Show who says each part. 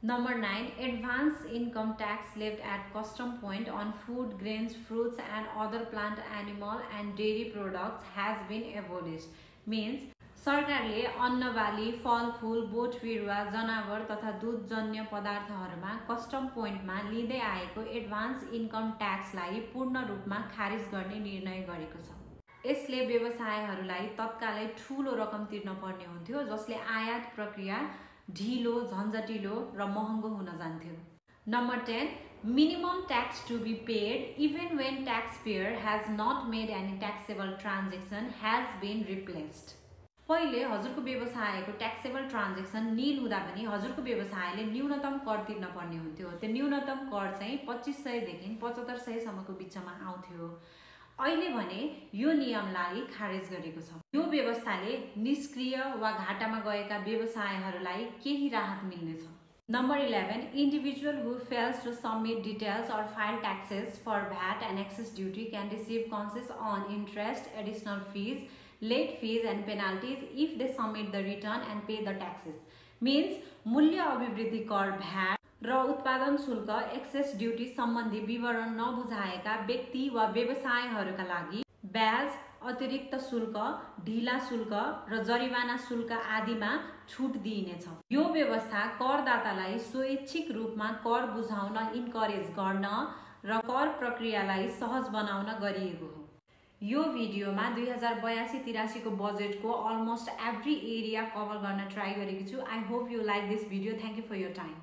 Speaker 1: Number 9. Advance income tax levied at custom point on food, grains, fruits and other plant, animal and dairy products has been abolished. Means सरकारले अन्न बाली, फलफूल, बोट बिरुवा, जनावर तथा दूधजन्य पदार्थहरूमा custom पोइन्टमा लिँदै आएको एडभान्स इन्कम ट्याक्सलाई पूर्ण रूपमा खारिज गर्ने निर्णय गरेको छ। यसले व्यवसायहरूलाई तत्कालै ठूलो रकम तिर्न पर्ने हुन्थ्यो, जसले आयात प्रक्रिया ढिलो, झन्झटिलो र महँगो हुन जान्थ्यो। Number 10. Minimum tax to be paid even when taxpayer has not made any taxable transaction has been replaced. पहिले हजुरको व्यवसायको ट्याक्सेबल ट्रान्जेक्सन नील हुँदा पनि हजुरको व्यवसायले न्यूनतम कर तिर्न पर्ने हुन्थ्यो। त्यो न्यूनतम कर चाहिँ 2500 देखि 7500 सम्मको बीचमा आउँथ्यो। अहिले भने यो नियमलाई खारेज गरेको छ। यो व्यवस्थाले निष्क्रिय वा घाटामा गएका व्यवसायहरूलाई केही राहत मिल्नेछ। Number 11. Individual who fails to submit details or file taxes for VAT and excess duty can receive concessions on interest, additional fees, late fees and penalties if they submit the return and pay the taxes. Means मूल्य अभिवृद्धि कर VAT र उत्पादन शुल्क access duty सम्बन्धी विवरण नबुझाएका व्यक्ति वा व्यवसायहरूका लागि ब्याज, अतिरिक्त शुल्क, ढिला शुल्क र जरिवाना शुल्क आदिमा छुट दिइनेछ। यो व्यवस्था करदातालाई स्वैच्छिक रूपमा कर बुझाउन इन्करेज गर्न र कर प्रक्रियालाई सहज बनाउन गरिएको हो। यो भिडियोमा 2082-83 को बजेटको अलमोस्ट एभ्री एरिया कभर गर्न ट्राई गरेको छु। I hope you like this video. Thank you for your time.